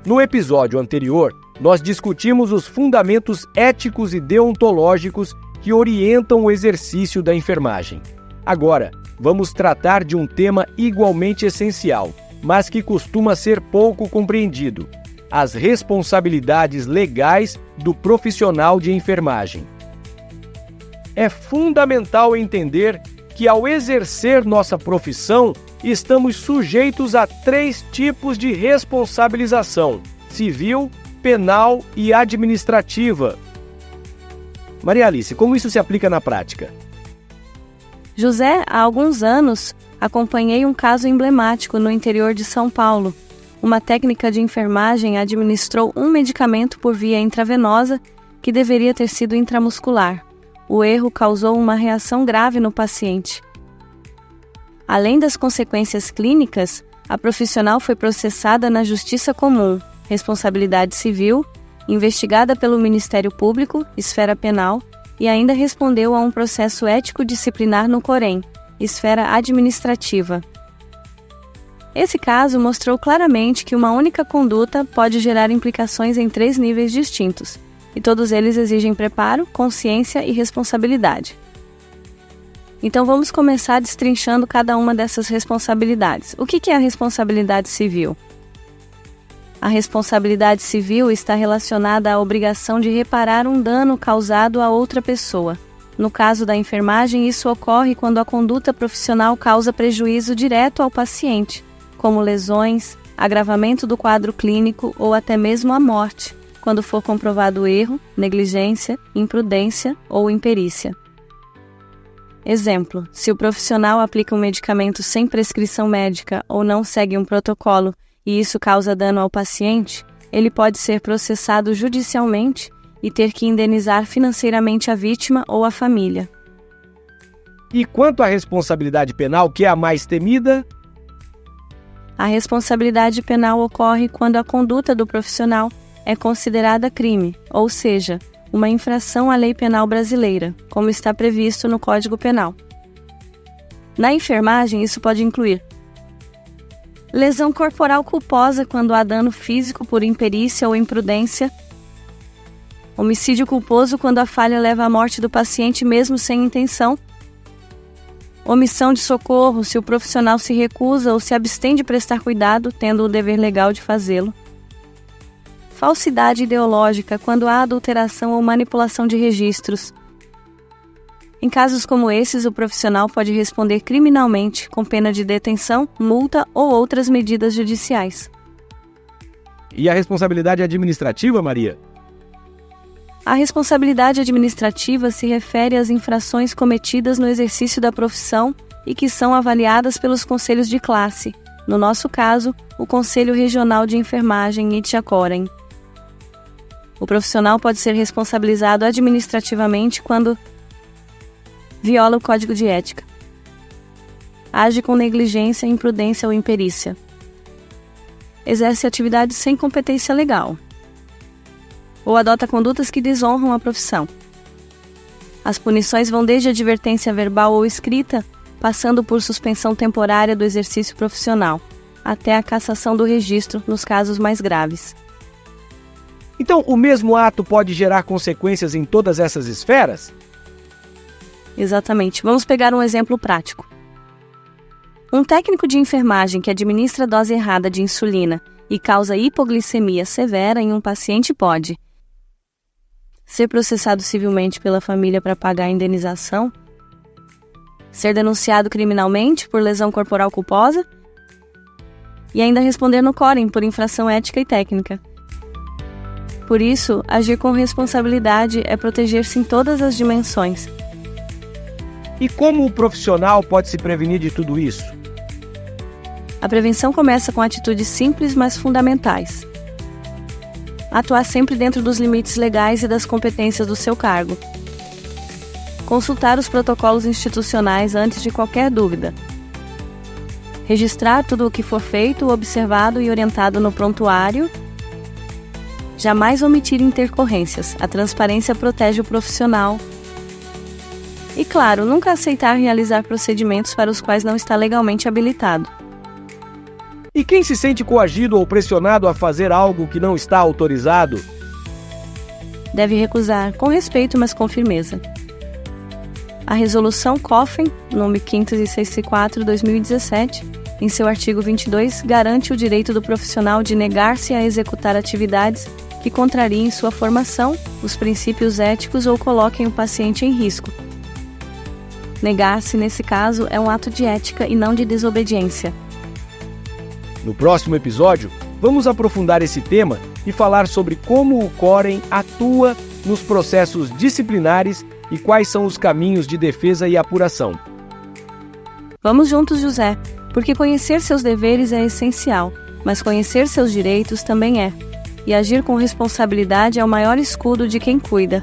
No episódio anterior, nós discutimos os fundamentos éticos e deontológicos que orientam o exercício da enfermagem. Agora, vamos tratar de um tema igualmente essencial, mas que costuma ser pouco compreendido: as responsabilidades legais do profissional de enfermagem. É fundamental entender que, ao exercer nossa profissão, estamos sujeitos a 3 tipos de responsabilização: civil, penal e administrativa. Maria Alice, como isso se aplica na prática? José, há alguns anos, acompanhei um caso emblemático no interior de São Paulo. Uma técnica de enfermagem administrou um medicamento por via intravenosa que deveria ter sido intramuscular. O erro causou uma reação grave no paciente. Além das consequências clínicas, a profissional foi processada na Justiça Comum, responsabilidade civil, investigada pelo Ministério Público, esfera penal, e ainda respondeu a um processo ético-disciplinar no COREM, esfera administrativa. Esse caso mostrou claramente que uma única conduta pode gerar implicações em 3 níveis distintos, e todos eles exigem preparo, consciência e responsabilidade. Então vamos começar destrinchando cada uma dessas responsabilidades. O que é a responsabilidade civil? A responsabilidade civil está relacionada à obrigação de reparar um dano causado a outra pessoa. No caso da enfermagem, isso ocorre quando a conduta profissional causa prejuízo direto ao paciente, como lesões, agravamento do quadro clínico ou até mesmo a morte, quando for comprovado erro, negligência, imprudência ou imperícia. Exemplo: se o profissional aplica um medicamento sem prescrição médica ou não segue um protocolo e isso causa dano ao paciente, ele pode ser processado judicialmente e ter que indenizar financeiramente a vítima ou a família. E quanto à responsabilidade penal, que é a mais temida? A responsabilidade penal ocorre quando a conduta do profissional é considerada crime, ou seja, uma infração à lei penal brasileira, como está previsto no Código Penal. Na enfermagem, isso pode incluir lesão corporal culposa quando há dano físico por imperícia ou imprudência, homicídio culposo quando a falha leva à morte do paciente mesmo sem intenção, omissão de socorro se o profissional se recusa ou se abstém de prestar cuidado, tendo o dever legal de fazê-lo, falsidade ideológica quando há adulteração ou manipulação de registros. Em casos como esses, o profissional pode responder criminalmente, com pena de detenção, multa ou outras medidas judiciais. E a responsabilidade administrativa, Maria? A responsabilidade administrativa se refere às infrações cometidas no exercício da profissão e que são avaliadas pelos conselhos de classe, no nosso caso, o Conselho Regional de Enfermagem Itjacoren. O profissional pode ser responsabilizado administrativamente quando viola o Código de Ética, age com negligência, imprudência ou imperícia, exerce atividades sem competência legal, ou adota condutas que desonram a profissão. As punições vão desde advertência verbal ou escrita, passando por suspensão temporária do exercício profissional, até a cassação do registro nos casos mais graves. Então, o mesmo ato pode gerar consequências em todas essas esferas? Exatamente. Vamos pegar um exemplo prático. Um técnico de enfermagem que administra dose errada de insulina e causa hipoglicemia severa em um paciente pode ser processado civilmente pela família para pagar a indenização, ser denunciado criminalmente por lesão corporal culposa e ainda responder no COREM por infração ética e técnica. Por isso, agir com responsabilidade é proteger-se em todas as dimensões. E como o profissional pode se prevenir de tudo isso? A prevenção começa com atitudes simples, mas fundamentais. Atuar sempre dentro dos limites legais e das competências do seu cargo. Consultar os protocolos institucionais antes de qualquer dúvida. Registrar tudo o que for feito, observado e orientado no prontuário. Jamais omitir intercorrências. A transparência protege o profissional. E, claro, nunca aceitar realizar procedimentos para os quais não está legalmente habilitado. E quem se sente coagido ou pressionado a fazer algo que não está autorizado? Deve recusar, com respeito, mas com firmeza. A Resolução COFEN, nome 564/2017, em seu artigo 22, garante o direito do profissional de negar-se a executar atividades que contrariem sua formação, os princípios éticos ou coloquem o paciente em risco. Negar-se, nesse caso, é um ato de ética e não de desobediência. No próximo episódio, vamos aprofundar esse tema e falar sobre como o Corem atua nos processos disciplinares e quais são os caminhos de defesa e apuração. Vamos juntos, José, porque conhecer seus deveres é essencial, mas conhecer seus direitos também é. E agir com responsabilidade é o maior escudo de quem cuida.